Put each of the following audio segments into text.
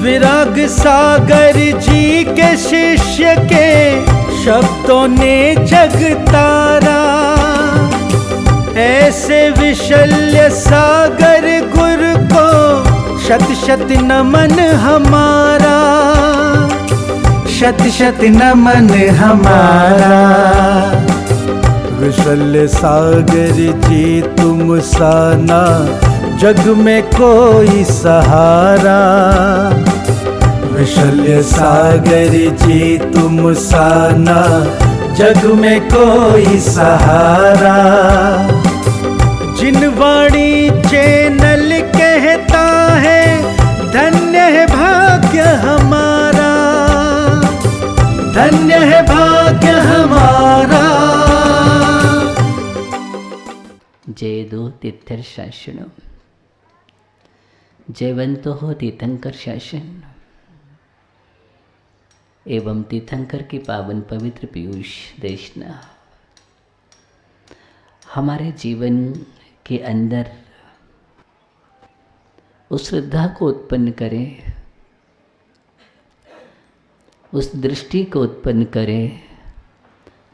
विराग सागर जी के शिष्य के शब्दों ने जग तारा, ऐसे विशल्य सागर गुरु को शत शत नमन हमारा, शत शत नमन हमारा। विशल्य सागर जी तुम सा ना जग में कोई सहारा, विशल्य सागर जी तुम सा ना जग में कोई सहारा। जिन वाणी चैनल कहता है धन्य है भाग्य हमारा, धन्य है भाग्य हमारा। जयदो तीर्थर शासनो जयवंतो हो तीर्थंकर शासन एवं तीर्थंकर की पावन पवित्र पीयूष देशना हमारे जीवन के अंदर उस श्रद्धा को उत्पन्न करें, उस दृष्टि को उत्पन्न करें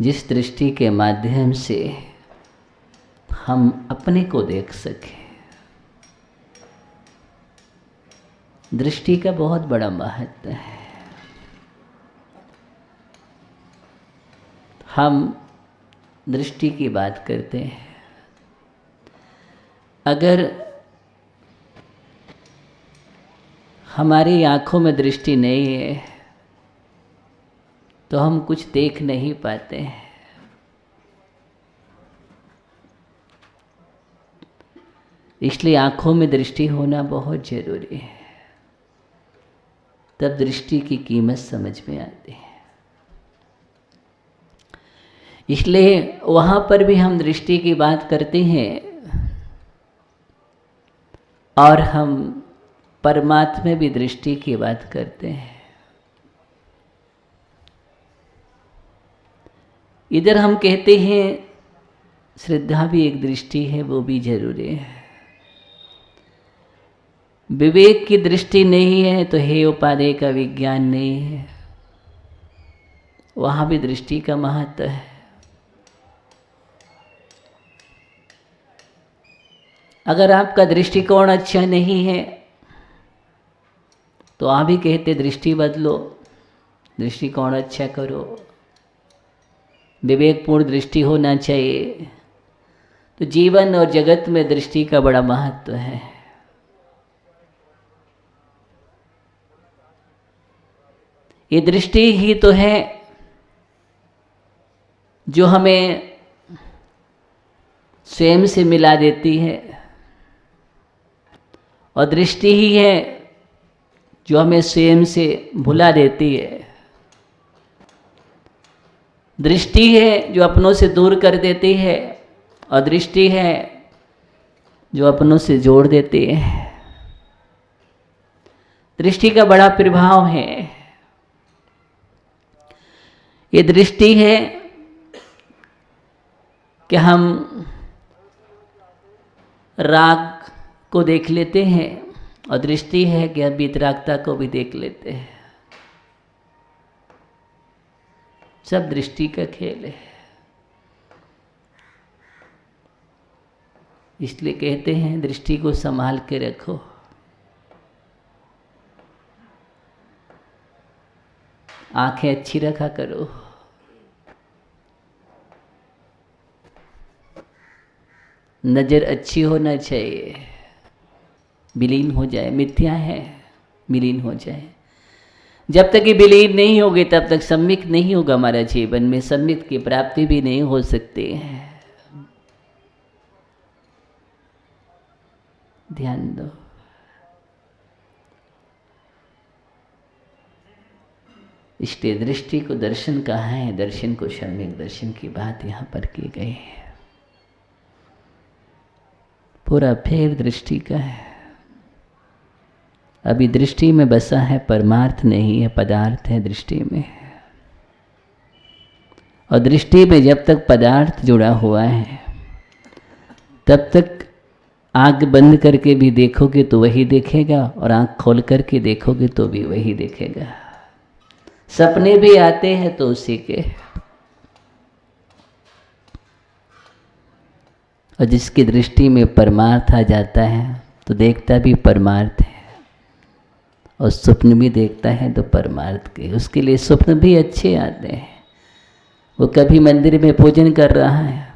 जिस दृष्टि के माध्यम से हम अपने को देख सकें। दृष्टि का बहुत बड़ा महत्व है। हम दृष्टि की बात करते हैं, अगर हमारी आँखों में दृष्टि नहीं है तो हम कुछ देख नहीं पाते हैं। इसलिए आँखों में दृष्टि होना बहुत जरूरी है, तब दृष्टि की कीमत समझ में आती है। इसलिए वहाँ पर भी हम दृष्टि की बात करते हैं और हम परमात्मा भी दृष्टि की बात करते हैं। इधर हम कहते हैं श्रद्धा भी एक दृष्टि है, वो भी जरूरी है। विवेक की दृष्टि नहीं है तो हे उपादेय का विज्ञान नहीं है, वहाँ भी दृष्टि का महत्व है। अगर आपका दृष्टिकोण अच्छा नहीं है तो आप भी कहते दृष्टि बदलो, दृष्टिकोण अच्छा करो, विवेकपूर्ण दृष्टि होना चाहिए। तो जीवन और जगत में दृष्टि का बड़ा महत्व है। ये दृष्टि ही तो है जो हमें स्वयं से मिला देती है, और दृष्टि ही है जो हमें स्वयं से भुला देती है। दृष्टि है जो अपनों से दूर कर देती है, और दृष्टि है जो अपनों से जोड़ देती है। दृष्टि का बड़ा प्रभाव है। ये दृष्टि है कि हम राग को देख लेते हैं, और दृष्टि है कि हम वितरागता को भी देख लेते हैं। सब दृष्टि का खेल है। इसलिए कहते हैं दृष्टि को संभाल के रखो। आंखें अच्छी रखा करो। नज़र अच्छी होना चाहिए, विलीन हो जाए, मिथ्या है विलीन हो जाए। जब तक ये विलीन नहीं होगी तब तक सम्यक नहीं होगा हमारा जीवन में, सम्यक की प्राप्ति भी नहीं हो सकती है। ध्यान दो। इसलिए दृष्टि को दर्शन कहा है, दर्शन को सम्यक दर्शन की बात यहाँ पर की गई है। पूरा फेर दृष्टि का है। अभी दृष्टि में बसा है, परमार्थ नहीं है, पदार्थ है दृष्टि में। और दृष्टि में जब तक पदार्थ जुड़ा हुआ है तब तक आँख बंद करके भी देखोगे तो वही देखेगा और आँख खोल करके देखोगे तो भी वही देखेगा। सपने भी आते हैं तो उसी के, और जिसकी दृष्टि में परमार्थ आ जाता है तो देखता भी परमार्थ है और स्वप्न भी देखता है तो परमार्थ के। उसके लिए स्वप्न भी अच्छे आते हैं। वो कभी मंदिर में पूजन कर रहा है,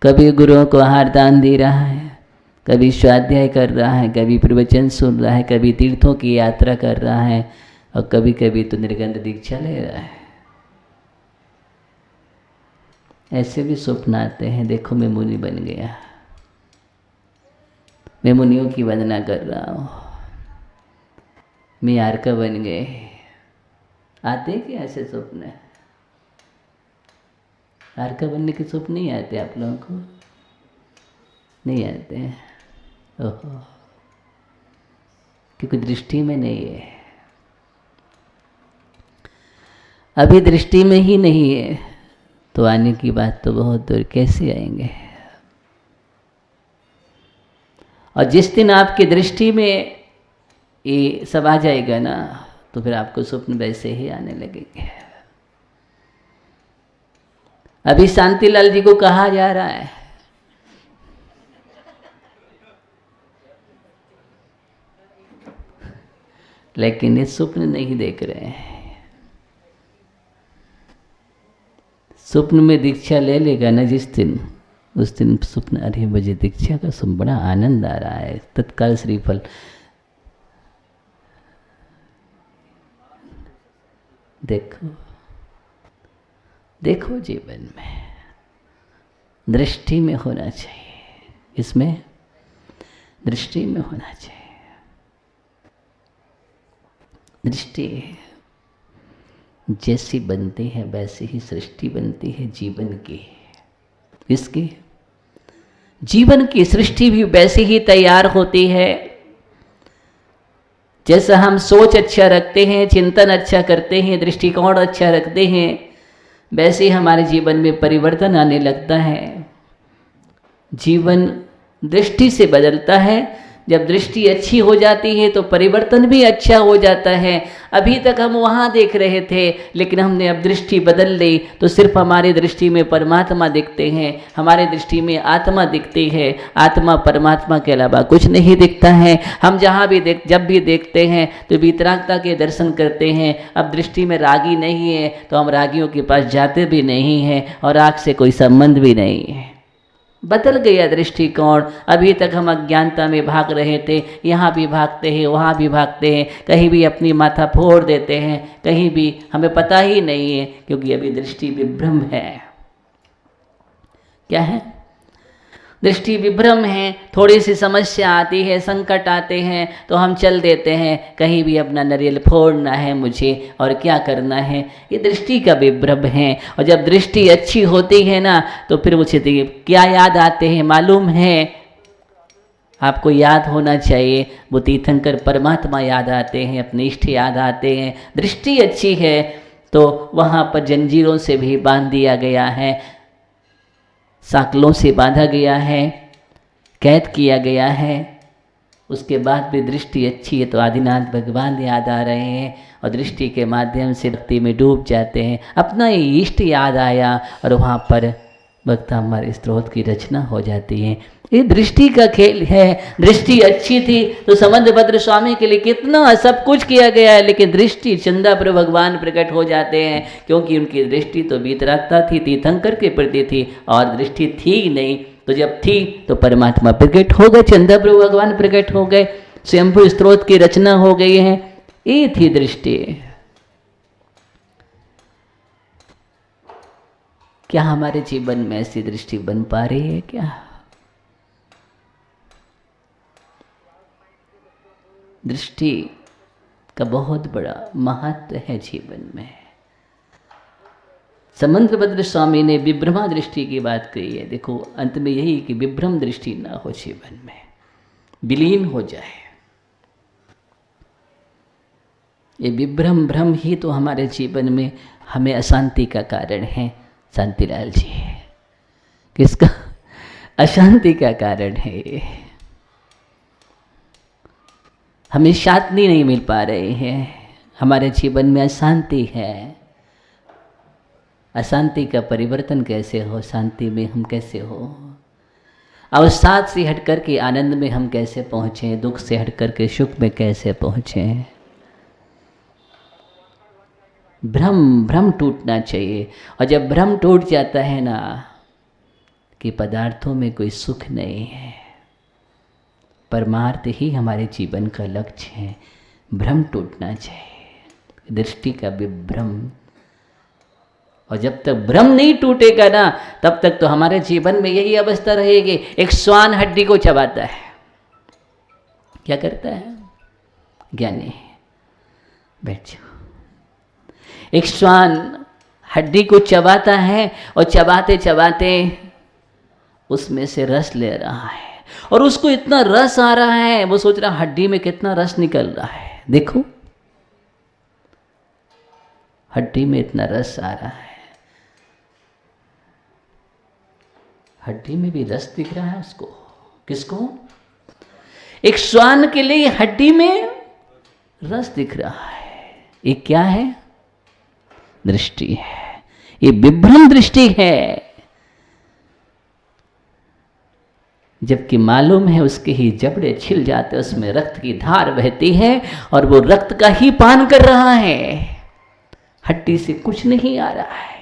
कभी गुरुओं को आहार दान दे रहा है, कभी स्वाध्याय कर रहा है, कभी प्रवचन सुन रहा है, कभी तीर्थों की यात्रा कर रहा है और कभी कभी तो निर्गंध दीक्षा ले रहा है। ऐसे भी स्वप्न आते हैं, देखो मैं मुनि बन गया, मैं मुनियों की वंदना कर रहा हूँ, मैं यार का बन गए। आते हैं क्या ऐसे स्वप्न? यार का बनने के स्वप्न नहीं आते आप लोगों को? नहीं आते हैं। ओहो, क्योंकि दृष्टि में नहीं है, अभी दृष्टि में ही नहीं है तो आने की बात तो बहुत दूर, कैसे आएंगे? और जिस दिन आपकी दृष्टि में ये सब आ जाएगा ना तो फिर आपको स्वप्न वैसे ही आने लगेंगे। अभी शांतिलाल जी को कहा जा रहा है, लेकिन ये स्वप्न नहीं देख रहे हैं। स्वप्न में दीक्षा ले लेगा ना जिस दिन, उस दिन स्वप्न, अरे मुझे दीक्षा का स्वप्न बड़ा आनंद आ रहा है, तत्काल श्रीफल। देखो देखो, जीवन में दृष्टि में होना चाहिए, इसमें दृष्टि में होना चाहिए। दृष्टि जैसी बनती है वैसी ही सृष्टि बनती है जीवन की। इसकी जीवन की सृष्टि भी वैसे ही तैयार होती है जैसा हम सोच अच्छा रखते हैं, चिंतन अच्छा करते हैं, दृष्टिकोण अच्छा रखते हैं, वैसे ही हमारे जीवन में परिवर्तन आने लगता है। जीवन दृष्टि से बदलता है। जब दृष्टि अच्छी हो जाती है तो परिवर्तन भी अच्छा हो जाता है। अभी तक हम वहाँ देख रहे थे, लेकिन हमने अब दृष्टि बदल ली तो सिर्फ हमारी दृष्टि में परमात्मा दिखते हैं, हमारे दृष्टि में आत्मा दिखती है। आत्मा परमात्मा के अलावा कुछ नहीं दिखता है। हम जहाँ भी जब भी देखते हैं तो वितरागता के दर्शन करते हैं। अब दृष्टि में रागी नहीं है तो हम रागियों के पास जाते भी नहीं हैं और राग से कोई संबंध भी नहीं है। बदल गया दृष्टिकोण। अभी तक हम अज्ञानता में भाग रहे थे, यहाँ भी भागते हैं, वहाँ भी भागते हैं, कहीं भी अपनी माथा फोड़ देते हैं, कहीं भी हमें पता ही नहीं है, क्योंकि अभी दृष्टि विभ्रम है। क्या है? दृष्टि विभ्रम है। थोड़ी सी समस्या आती है, संकट आते हैं तो हम चल देते हैं, कहीं भी अपना नारियल फोड़ना है मुझे और क्या करना है। ये दृष्टि का विभ्रम है। और जब दृष्टि अच्छी होती है ना तो फिर मुझे क्या याद आते हैं मालूम है? आपको याद होना चाहिए, वो तीर्थंकर परमात्मा याद आते हैं, अपने इष्ट याद आते हैं। दृष्टि अच्छी है तो वहाँ पर जंजीरों से भी बांध दिया गया है, साकलों से बांधा गया है, कैद किया गया है। उसके बाद भी दृष्टि अच्छी है तो आदिनाथ भगवान याद आ रहे हैं और दृष्टि के माध्यम से भक्ति में डूब जाते हैं। अपना इष्ट याद आया और वहाँ पर भक्तामृत स्तोत्र की रचना हो जाती है। ये दृष्टि का खेल है। दृष्टि अच्छी थी तो समंतभद्र स्वामी के लिए कितना सब कुछ किया गया है, लेकिन दृष्टि चंदापुर भगवान प्रकट हो जाते हैं, क्योंकि उनकी दृष्टि तो वितरागता थी, तीर्थंकर के प्रति थी, और दृष्टि थी नहीं। तो जब थी तो परमात्मा प्रकट हो गए, चंदापुर भगवान प्रकट हो गए, स्वयंभू स्तोत्र की रचना हो गई है। ये थी दृष्टि। क्या हमारे जीवन में ऐसी दृष्टि बन पा रही है क्या? दृष्टि का बहुत बड़ा महत्व है जीवन में। समंतभद्र स्वामी ने विभ्रमा दृष्टि की बात कही है। देखो अंत में यही कि विभ्रम दृष्टि ना हो, जीवन में विलीन हो जाए। ये विभ्रम भ्रम ही तो हमारे जीवन में हमें अशांति का कारण है। शांतिलाल जी, किसका अशांति का कारण है? हमें शांति नहीं मिल पा रही है, हमारे जीवन में अशांति है। अशांति का परिवर्तन कैसे हो, शांति में हम कैसे हो, अवसाद से हट कर के आनंद में हम कैसे पहुँचें, दुख से हट कर के सुख में कैसे पहुँचें। भ्रम टूटना चाहिए। और जब भ्रम टूट जाता है ना कि पदार्थों में कोई सुख नहीं है, परमार्थ ही हमारे जीवन का लक्ष्य है, भ्रम टूटना चाहिए, दृष्टि का विभ्रम। और जब तक भ्रम नहीं टूटेगा ना, तब तक तो हमारे जीवन में यही अवस्था रहेगी। एक श्वान हड्डी को चबाता है, क्या करता है ज्ञानी? बैठ जाओ। एक श्वान हड्डी को चबाता है और चबाते चबाते उसमें से रस ले रहा है, और उसको इतना रस आ रहा है, वो सोच रहा हड्डी में कितना रस निकल रहा है। देखो हड्डी में इतना रस आ रहा है, हड्डी में भी रस दिख रहा है उसको। किसको? एक श्वान के लिए हड्डी में रस दिख रहा है। ये क्या है? दृष्टि है, ये विभ्रम दृष्टि है। जबकि मालूम है उसके ही जबड़े छिल जाते, उसमें रक्त की धार बहती है और वो रक्त का ही पान कर रहा है, हड्डी से कुछ नहीं आ रहा है।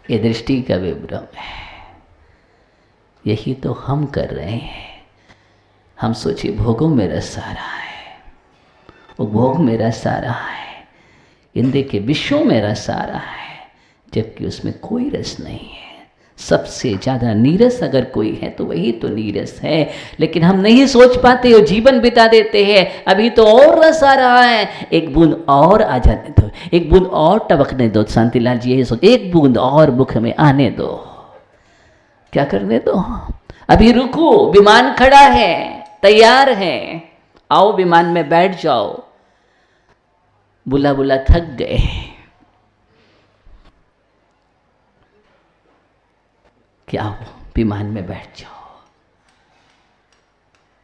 ये दृष्टि का विभ्रम है। यही तो हम कर रहे हैं। हम सोचे भोगों में रस आ रहा है, वो भोग में रस आ रहा है, इंद्रिय के विषयों में रस आ रहा है, जबकि उसमें कोई रस नहीं है। सबसे ज़्यादा नीरस अगर कोई है तो वही तो नीरस है, लेकिन हम नहीं सोच पाते और जीवन बिता देते हैं। अभी तो और रस आ रहा है, एक बूंद और आ जाने दो, एक बूंद और टपकने दो। शांतिलाल जी यही सोच, एक बूंद और मुख में आने दो, क्या करने दो? अभी रुको, विमान खड़ा है, तैयार है, आओ विमान में बैठ जाओ। बुला बुला थक गए, क्या हो, विमान में बैठ जाओ।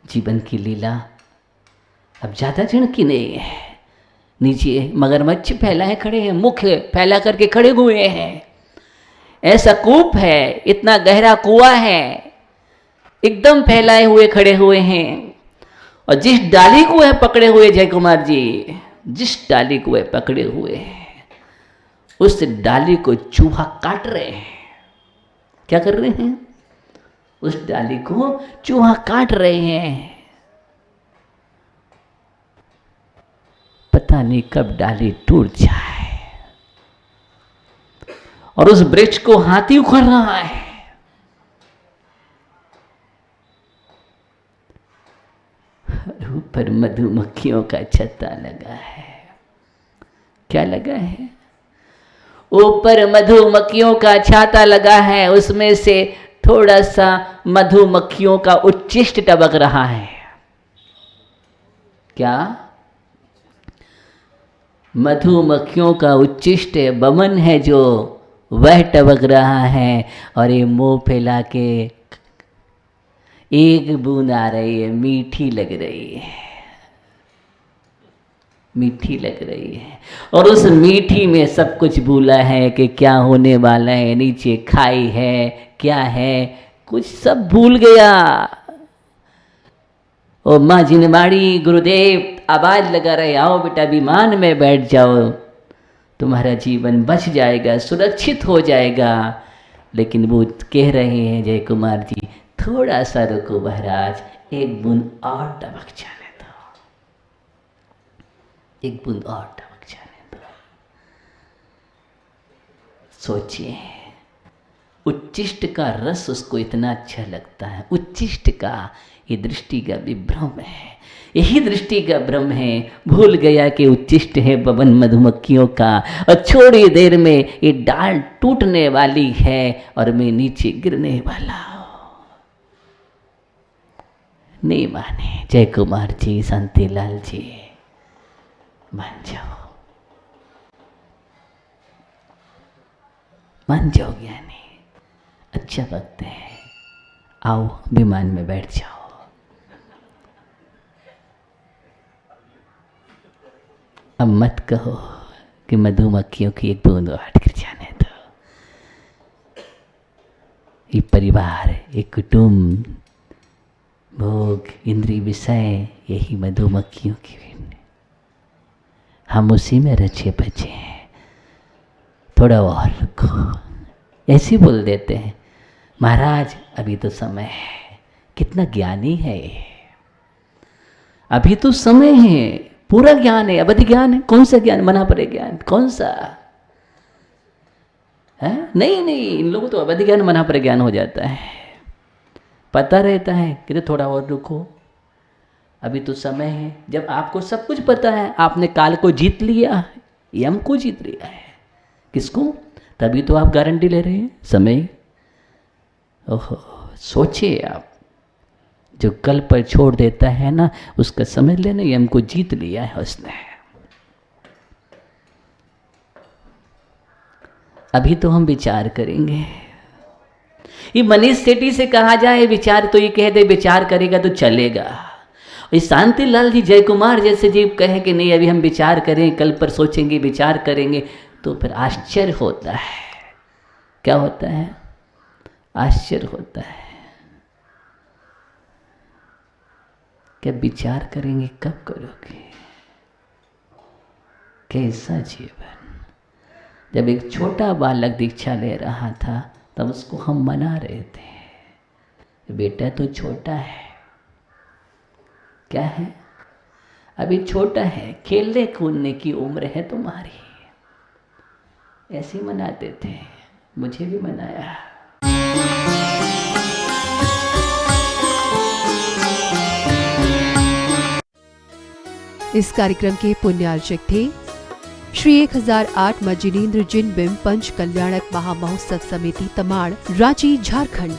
जीवन की लीला अब ज्यादा क्षण की नहीं है। नीचे मगरमच्छ फैलाए खड़े हैं, मुख फैला करके खड़े हुए हैं। ऐसा कूप है, इतना गहरा कुआं है, एकदम फैलाए हुए खड़े हुए हैं। और जिस डाली को है पकड़े हुए जय कुमार जी, जिस डाली को है पकड़े हुए हैं, उस डाली को चूहा काट रहे हैं। क्या कर रहे हैं? उस डाली को चूहा काट रहे हैं। पता नहीं कब डाली टूट जाए। और उस वृक्ष को हाथी उखड़ रहा है। ऊपर मधुमक्खियों का छत्ता लगा है। क्या लगा है? ऊपर मधुमक्खियों का छाता लगा है, उसमें से थोड़ा सा मधुमक्खियों का उच्छिष्ट टपक रहा है। क्या? मधुमक्खियों का उच्छिष्ट बमन है जो वह टपक रहा है। और ये मुंह फैला के एक बूंद आ रही है, मीठी लग रही है, मीठी लग रही है। और उस मीठी में सब कुछ भूला है कि क्या होने वाला है, नीचे खाई है, क्या है, कुछ सब भूल गया। ओ माँ जिनवाड़ी गुरुदेव आवाज लगा रहे, आओ बेटा विमान में बैठ जाओ, तुम्हारा जीवन बच जाएगा, सुरक्षित हो जाएगा। लेकिन वो कह रहे हैं जय कुमार जी, थोड़ा सा रुको महाराज, एक बूंद और टपक जाने दो, एक बूंद और टपक जाने दो। सोचिए, उच्छिष्ट का रस उसको इतना अच्छा लगता है, उच्छिष्ट का। ये दृष्टि का विभ्रम है, यही दृष्टि का भ्रम है। भूल गया कि उच्छिष्ट है पवन मधुमक्खियों का, और थोड़ी देर में ये डाल टूटने वाली है और मैं नीचे गिरने वाला हूं। नहीं माने जय कुमार जी, शांतिलाल जी, मान जाओ, मान जाओ ज्ञानी, अच्छा वक्त है, आओ विमान में बैठ जाओ। अब मत कहो कि मधुमक्खियों की एक बूंद और गिर जाने दो। ये परिवार, एक कुटुंब, भोग, इंद्रिय, विषय, यही मधुमक्खियों की हम उसी में रचे बचे हैं। थोड़ा और रुको। ऐसे बोल देते हैं महाराज अभी तो समय है। कितना ज्ञानी है ये। अभी तो समय है, पूरा ज्ञान है, अवधि ज्ञान है। कौन सा ज्ञान? मना पड़े ज्ञान कौन सा है? नहीं, इन लोगों तो अवधि ज्ञान, मना पड़े ज्ञान हो जाता है। पता रहता है कि थोड़ा और रुको, अभी तो समय है। जब आपको सब कुछ पता है, आपने काल को जीत लिया, यम को जीत लिया है, किसको? तभी तो आप गारंटी ले रहे हैं समय। ओहो, सोचिए आप, जो कल पर छोड़ देता है ना, उसका समझ लेना यम को जीत लिया है उसने। अभी तो हम विचार करेंगे। ये मनीष सेठी से कहा जाए विचार, तो ये कह दे विचार करेगा तो चलेगा। इस शांति लाल जी, जय कुमार जैसे जी कहे कि नहीं अभी हम विचार करें, कल पर सोचेंगे, विचार करेंगे, तो फिर आश्चर्य होता है। क्या होता है? आश्चर्य होता है। क्या विचार करेंगे? कब करोगे? कैसा जीवन। जब एक छोटा बालक दीक्षा ले रहा था तब उसको हम मना रहे थे, बेटा तो छोटा है। क्या है? अभी छोटा है, खेलने कूदने की उम्र है तुम्हारी। ऐसे मनाते थे, मुझे भी मनाया। इस कार्यक्रम के पुण्यार्चक थे श्री 1008 मजिलीन्द्र जिन बिंब पंच कल्याणक महामहोत्सव समिति तमाड़, रांची, झारखंड।